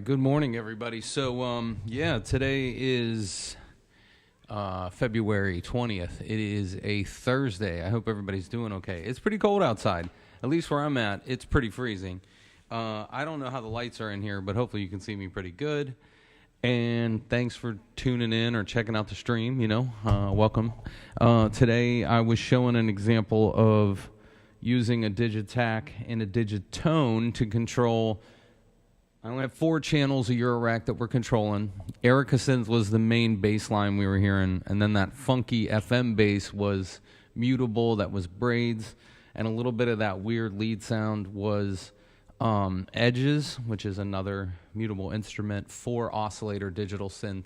right, good morning, everybody. So, yeah, today is February 20th. It is a Thursday. I hope everybody's doing okay. It's pretty cold outside. At least where I'm at, it's pretty freezing. I don't know how the lights are in here, but hopefully you can see me pretty good. And thanks for tuning in or checking out the stream, welcome. Today I was showing an example of using a Digitakt and a Digitone to control. I only have 4 channels of Eurorack that we're controlling. Erica synth was the main bass line we were hearing, and then that funky FM bass was mutable, that was braids, and a little bit of that weird lead sound was edges, which is another mutable instrument, 4 oscillator digital synth,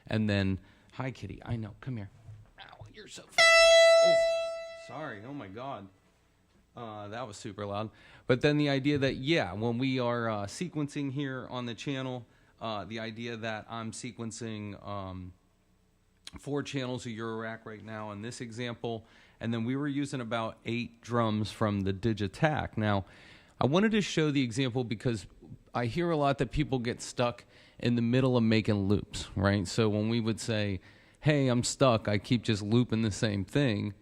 and then, hi kitty, I know, come here. Ow, you're so, oh, sorry, oh my God. That was super loud. But then the idea that, yeah, when we are sequencing here on the channel, the idea that I'm sequencing 4 channels of Eurorack right now in this example, and then we were using about 8 drums from the Digitakt. Now, I wanted to show the example because I hear a lot that people get stuck in the middle of making loops, right? So when we would say, hey, I'm stuck, I keep just looping the same thing,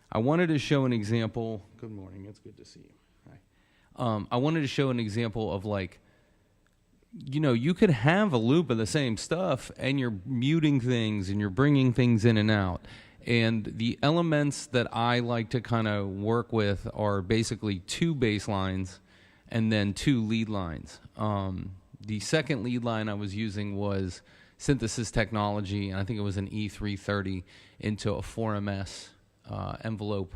I wanted to show an example. Good morning. It's good to see you. Hi. I wanted to show an example of, like, you could have a loop of the same stuff and you're muting things and you're bringing things in and out. And the elements that I like to kind of work with are basically 2 bass lines and then 2 lead lines. The second lead line I was using was synthesis technology, and I think it was an E330 into a 4MS envelope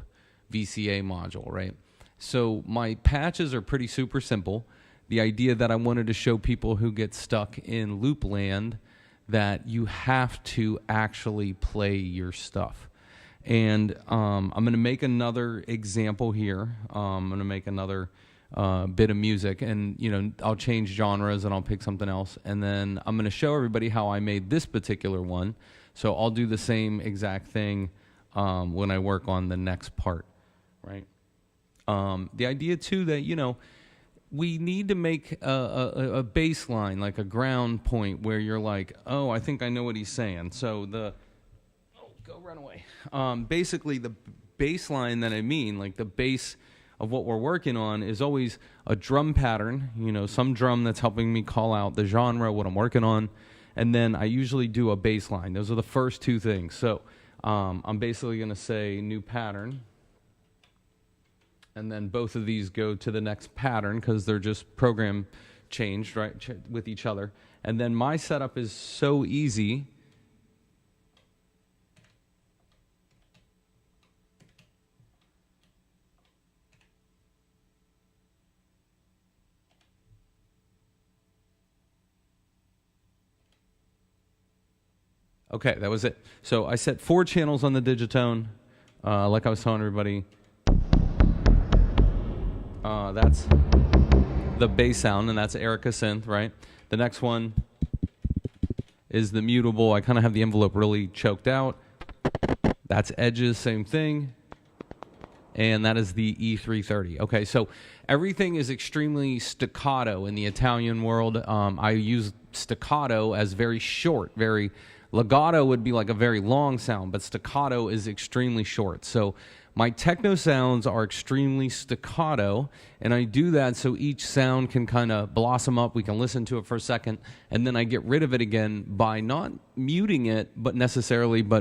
VCA module, right? So my patches are pretty super simple. The idea that I wanted to show people who get stuck in loop land that you have to actually play your stuff. And I'm going to make another example here. I'm going to make another bit of music, and I'll change genres and I'll pick something else. And then I'm going to show everybody how I made this particular one. So I'll do the same exact thing when I work on the next part, right? The idea too that, we need to make a baseline, like a ground point where you're like, oh, I think I know what he's saying. So go run away. Basically the baseline that I mean, like the base of what we're working on is always a drum pattern, some drum that's helping me call out the genre, what I'm working on. And then I usually do a bass line. Those are the first 2 things. So I'm basically going to say new pattern, and then both of these go to the next pattern because they're just program changed, right, with each other. And then my setup is so easy. Okay, that was it. So I set 4 channels on the Digitone, like I was telling everybody. That's the bass sound, and that's Erica synth, right? The next one is the mutable. I kind of have the envelope really choked out. That's edges, same thing. And that is the E330. Okay, so everything is extremely staccato in the Italian world. I use staccato as very short, very... Legato would be like a very long sound, but staccato is extremely short. So my techno sounds are extremely staccato, and I do that so each sound can kind of blossom up. We can listen to it for a second, and then I get rid of it again by not muting it, but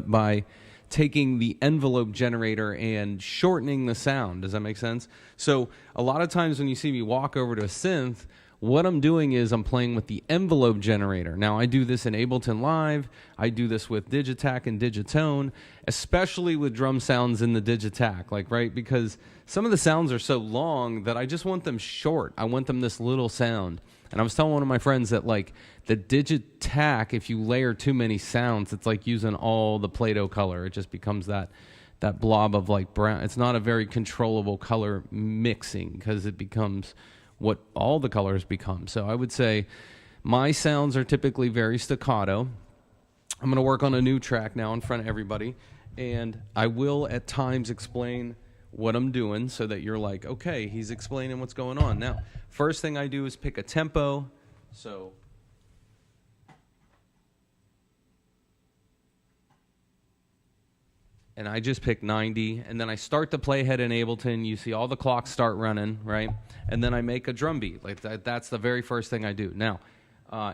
by taking the envelope generator and shortening the sound. Does that make sense? So a lot of times when you see me walk over to a synth, what I'm doing is I'm playing with the envelope generator. Now, I do this in Ableton Live. I do this with Digitakt and Digitone, especially with drum sounds in the Digitakt, right? Because some of the sounds are so long that I just want them short. I want them this little sound. And I was telling one of my friends that, like, the Digitakt, if you layer too many sounds, it's like using all the Play-Doh color. It just becomes that blob of, like, brown. It's not a very controllable color mixing because it becomes what all the colors become. So I would say my sounds are typically very staccato. I'm going to work on a new track now in front of everybody, and I will at times explain what I'm doing so that you're like, okay, he's explaining what's going on. Now, first thing I do is pick a tempo. So and I just pick 90, and then I start the playhead in Ableton. You see all the clocks start running, right? And then I make a drum beat. Like that's the very first thing I do. Now,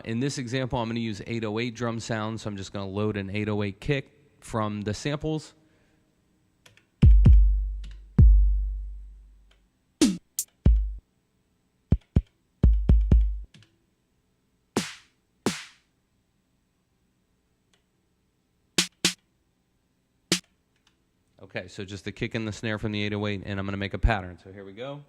in this example, I'm going to use 808 drum sound, so I'm just going to load an 808 kick from the samples. Okay, so just the kick and the snare from the 808, and I'm going to make a pattern. So here we go.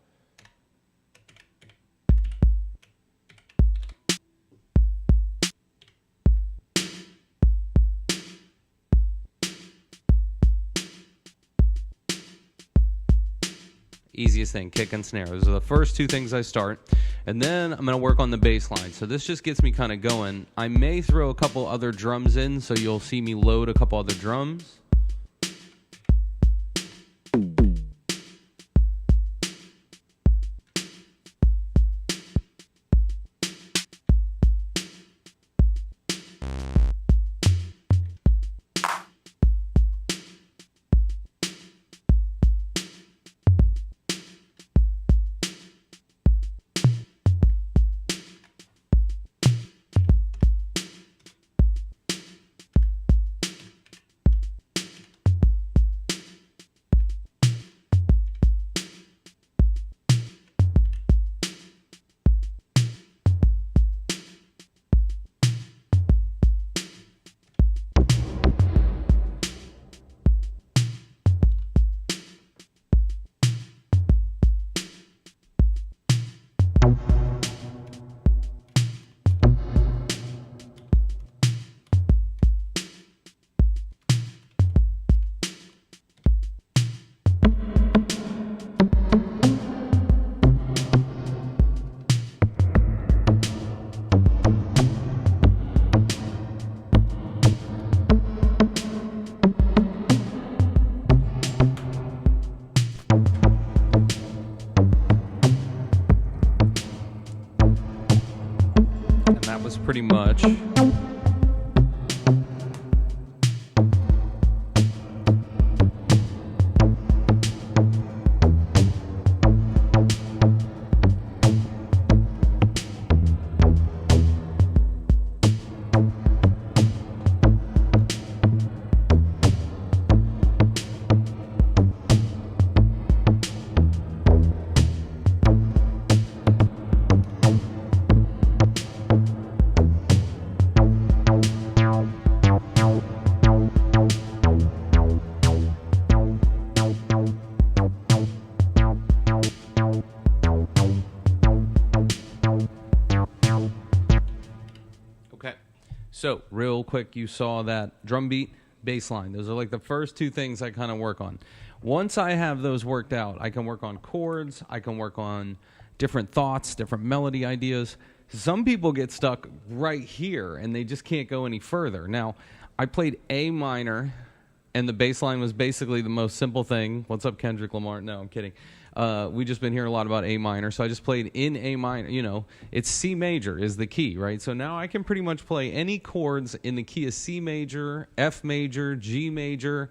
Easiest thing, kick and snare. Those are the first two things I start. And then I'm going to work on the bass line. So this just gets me kind of going. I may throw a couple other drums in, so you'll see me load a couple other drums. Pretty much. So, real quick, you saw that drum beat, bass line. Those are like the first two things I kind of work on. Once I have those worked out, I can work on chords, I can work on different thoughts, different melody ideas. Some people get stuck right here, and they just can't go any further. Now, I played A minor, and the bass line was basically the most simple thing. What's up, Kendrick Lamar? No, I'm kidding. We just been hearing a lot about A minor, so I just played in A minor. You know, it's C major is the key, right? So now I can pretty much play any chords in the key of C major, F major, G major.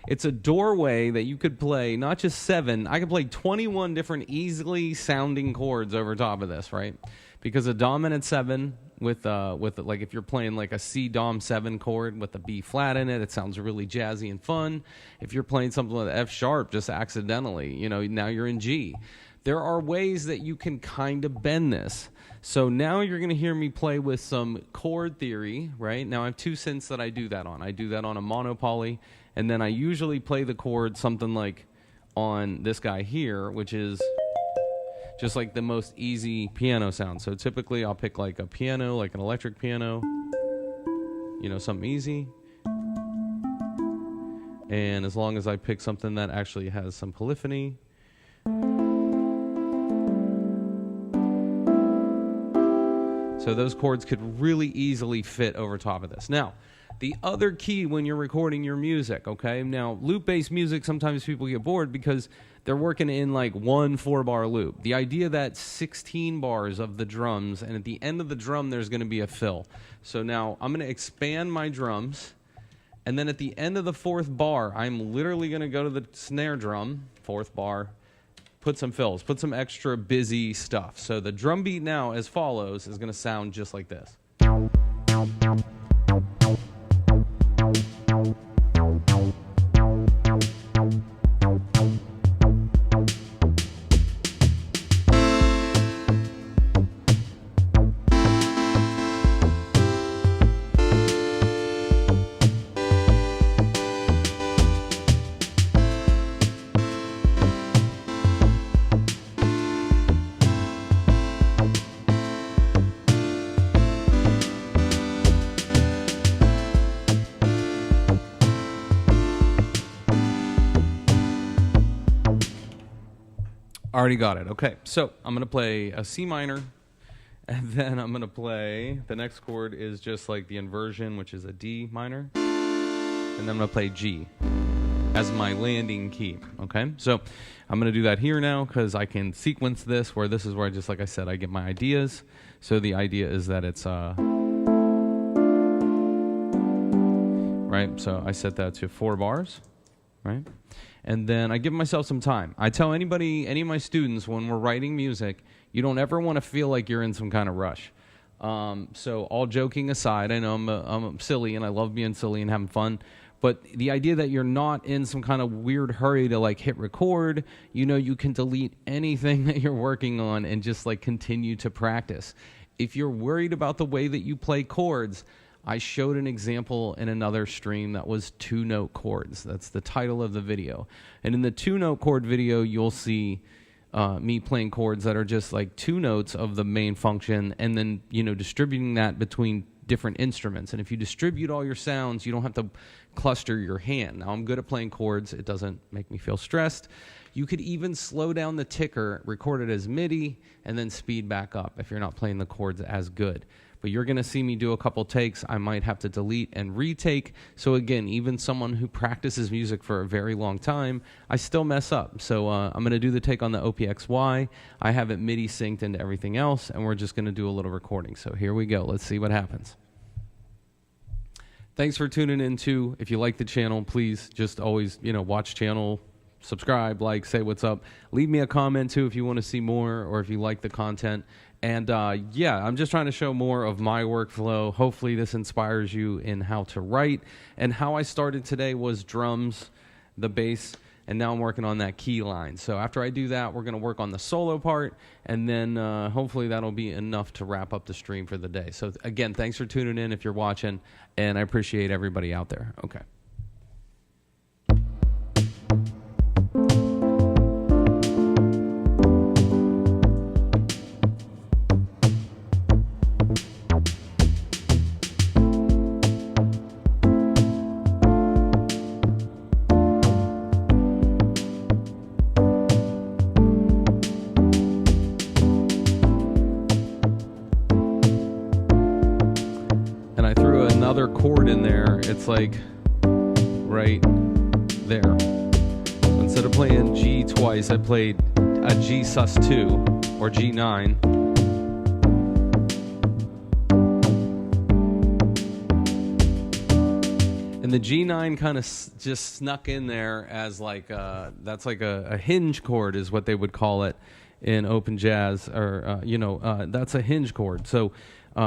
It's a doorway that you could play, not just 7. I could play 21 different easily sounding chords over top of this, right? Because a dominant 7 with like if you're playing like a C Dom 7 chord with a B flat in it, it sounds really jazzy and fun. If you're playing something with F sharp just accidentally, you know, now you're in G. There are ways that you can kind of bend this. So now you're going to hear me play with some chord theory, right? Now I have 2 synths that I do that on. I do that on a monopoly, and then I usually play the chord something like on this guy here, which is just like the most easy piano sound. So typically I'll pick like a piano, like an electric piano, you know, something easy. And as long as I pick something that actually has some polyphony. So those chords could really easily fit over top of this. Now, the other key when you're recording your music, okay? Now, loop-based music, sometimes people get bored because they're working in like one 4-bar loop. The idea that 16 bars of the drums, and at the end of the drum, there's going to be a fill. So now I'm going to expand my drums, And then at the end of the 4th bar, I'm literally going to go to the snare drum, 4th bar, put some fills, put some extra busy stuff. So the drum beat now, as follows, is going to sound just like this. Already got it. Okay, so I'm going to play a C minor, and then I'm going to play, the next chord is just like the inversion, which is a D minor, and then I'm going to play G as my landing key, okay? So I'm going to do that here now because I can sequence this, where this is where, just like I said, I get my ideas. So the idea is that it's, right? So I set that to 4 bars, right? And then I give myself some time. I tell anybody, any of my students, when we're writing music, you don't ever want to feel like you're in some kind of rush. So all joking aside, I know I'm silly and I love being silly and having fun, but the idea that you're not in some kind of weird hurry to like hit record, you know, you can delete anything that you're working on and just like continue to practice. If you're worried about the way that you play chords, I showed an example in another stream that was 2-note chords. That's the title of the video. And in the 2-note chord video, you'll see me playing chords that are just like 2 notes of the main function, and then, you know, distributing that between different instruments. And if you distribute all your sounds, you don't have to cluster your hand. Now, I'm good at playing chords. It doesn't make me feel stressed. You could even slow down the ticker, record it as MIDI, and then speed back up if you're not playing the chords as good. But you're going to see me do a couple takes. I might have to delete and retake. So again, even someone who practices music for a very long time, I still mess up. So I'm going to do the take on the OPXY. I have it MIDI synced into everything else, and we're just going to do a little recording. So here we go. Let's see what happens. Thanks for tuning in too. If you like the channel, please just always, you know, watch channel, subscribe, like, say what's up. Leave me a comment too if you want to see more or if you like the content. And yeah, I'm just trying to show more of my workflow. Hopefully this inspires you in how to write. And how I started today was drums, the bass, and now I'm working on that key line. So after I do that, we're going to work on the solo part, and then hopefully that'll be enough to wrap up the stream for the day. So again, thanks for tuning in if you're watching, and I appreciate everybody out there. Okay. Another chord in there, it's like right there. So instead of playing G twice, I played a G sus2 or G9. And the G9 kind of just snuck in there as like that's like a hinge chord is what they would call it in open jazz, or you know, that's a hinge chord. So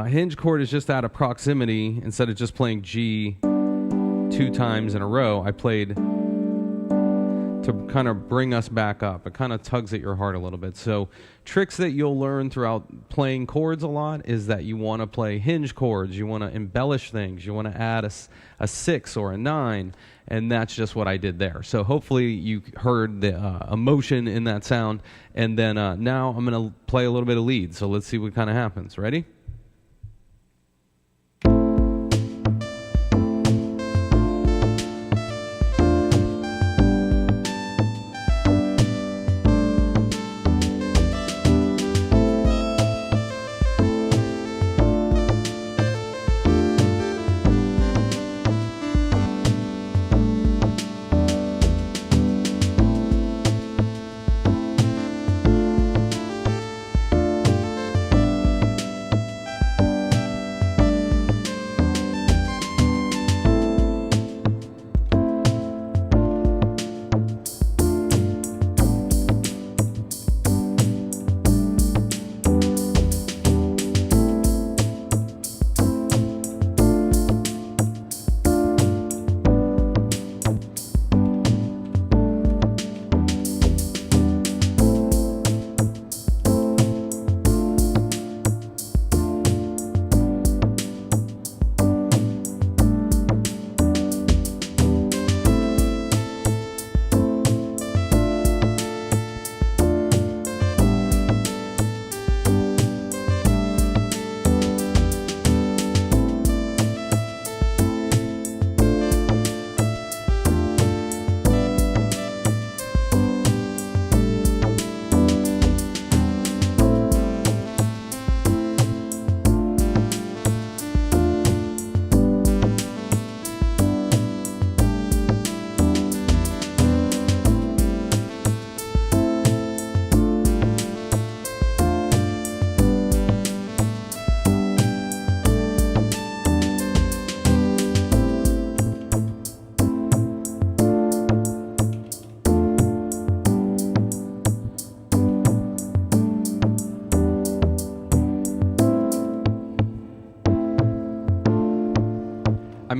hinge chord is just out of proximity. Instead of just playing G 2 times in a row, I played to kind of bring us back up. It kind of tugs at your heart a little bit. So tricks that you'll learn throughout playing chords a lot is that you want to play hinge chords. You want to embellish things. You want to add a 6 or a 9. And that's just what I did there. So hopefully you heard the emotion in that sound. And then now I'm going to play a little bit of lead. So let's see what kind of happens. Ready?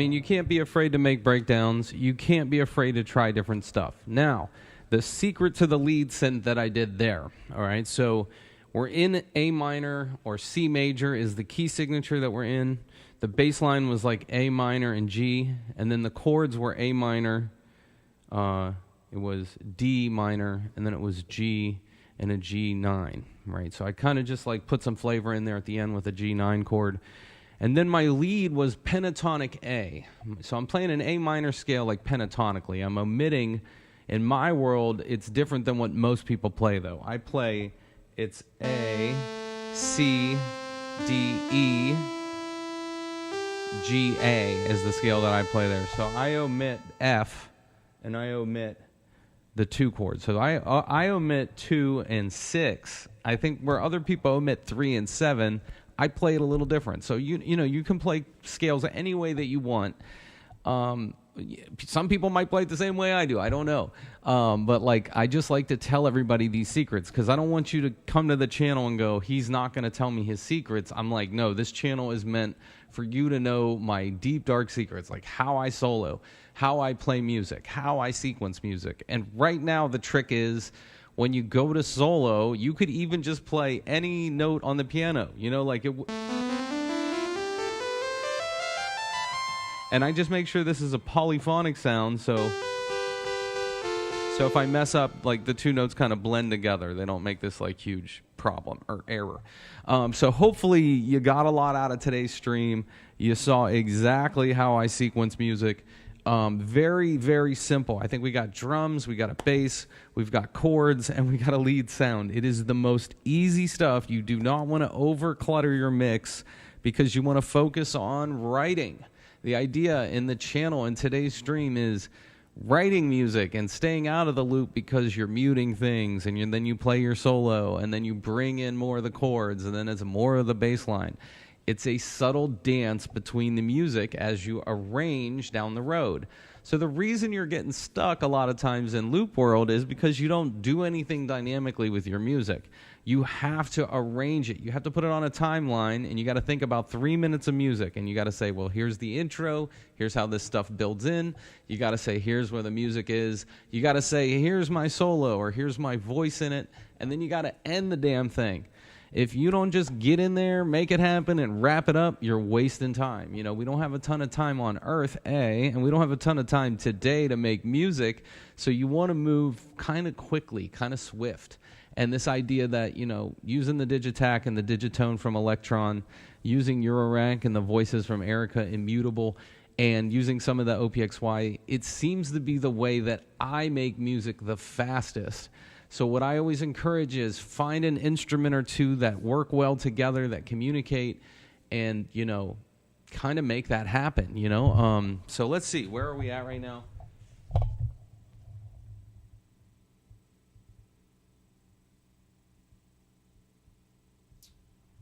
mean, you can't be afraid to make breakdowns. You can't be afraid to try different stuff. Now, the secret to the lead synth that I did there, all right? So we're in A minor or C major is the key signature that we're in. The bass line was like A minor and G, and then the chords were A minor, it was D minor, and then it was G and a G9, right? So I kind of just like put some flavor in there at the end with a G9 chord. And then my lead was pentatonic A. So I'm playing an A minor scale like pentatonically. I'm omitting, in my world, it's different than what most people play though. I play, it's A, C, D, E, G, A is the scale that I play there. So I omit F and I omit the 2 chords. So I omit 2 and 6. I think where other people omit 3 and 7, I play it a little different. So you know you can play scales any way that you want. Some people might play it the same way I do. I don't know. But like I just like to tell everybody these secrets because I don't want you to come to the channel and go, he's not going to tell me his secrets. I'm like, no, this channel is meant for you to know my deep, dark secrets, like how I solo, how I play music, how I sequence music. And right now the trick is, when you go to solo, you could even just play any note on the piano, you know, like it. And I just make sure this is a polyphonic sound, so if I mess up, like the 2 notes kind of blend together. They don't make this like huge problem or error. So hopefully you got a lot out of today's stream. You saw exactly how I sequence music. Very, very simple. I think we got drums, we got a bass, we've got chords, and we got a lead sound. It is the most easy stuff. You do not want to over clutter your mix because you want to focus on writing. The idea in the channel in today's stream is writing music and staying out of the loop because you're muting things, and then you play your solo, and then you bring in more of the chords, and then it's more of the bass line. It's a subtle dance between the music as you arrange down the road. So the reason you're getting stuck a lot of times in loop world is because you don't do anything dynamically with your music. You have to arrange it. You have to put it on a timeline, and you got to think about 3 minutes of music, and you got to say, well, here's the intro, here's how this stuff builds in. You got to say, here's where the music is. You got to say, here's my solo, or here's my voice in it, and then you got to end the damn thing. If you don't just get in there, make it happen, and wrap it up, you're wasting time. You know, we don't have a ton of time on Earth, and we don't have a ton of time today to make music, so you want to move kind of quickly, kind of swift. And this idea that, you know, using the Digitakt and the Digitone from Elektron, using Eurorack and the voices from Erica and Mutable, and using some of the OPXY, it seems to be the way that I make music the fastest. So what I always encourage is find an instrument or 2 that work well together, that communicate, and, you know, kind of make that happen, you know. So let's see, where are we at right now?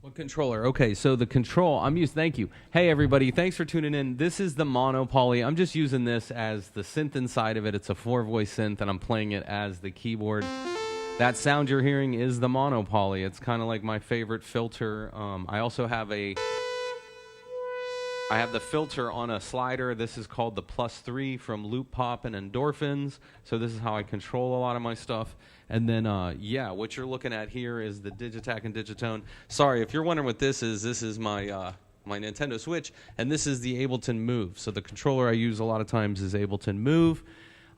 What controller? Okay, so the control, thank you. Hey everybody, thanks for tuning in. This is the mono poly. I'm just using this as the synth inside of it. It's a 4-voice synth, and I'm playing it as the keyboard. That sound you're hearing is the mono poly. It's kind of like my favorite filter. I also have the filter on a slider. This is called the +3 from Loop Pop and Endorphins. So this is how I control a lot of my stuff. And then, yeah, what you're looking at here is the Digitakt and Digitone. Sorry, if you're wondering what this is my my Nintendo Switch, and this is the Ableton Move. So the controller I use a lot of times is Ableton Move.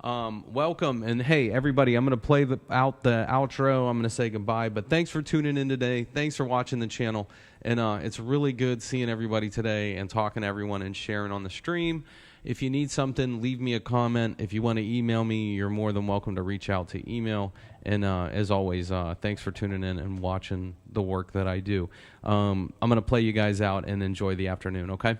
Welcome, and hey, everybody, I'm going to play out the outro. I'm going to say goodbye, but thanks for tuning in today. Thanks for watching the channel, and it's really good seeing everybody today and talking to everyone and sharing on the stream. If you need something, leave me a comment. If you want to email me, you're more than welcome to reach out to email. And as always, thanks for tuning in and watching the work that I do. I'm going to play you guys out and enjoy the afternoon, okay?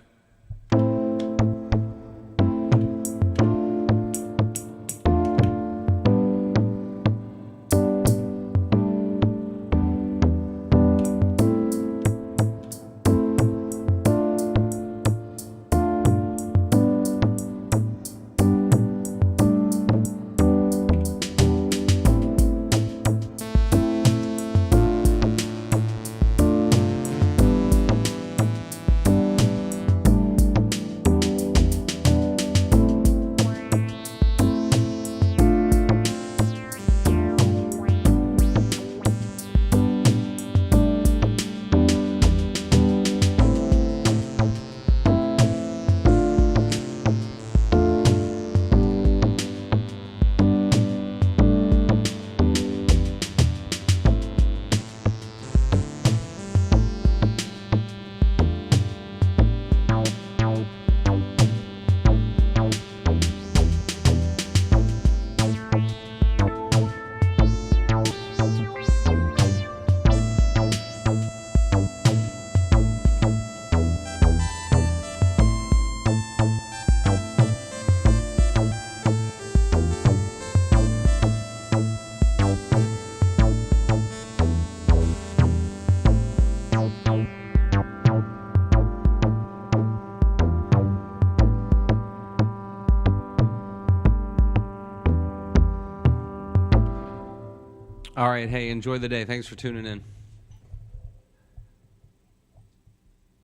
All right. Hey, enjoy the day. Thanks for tuning in.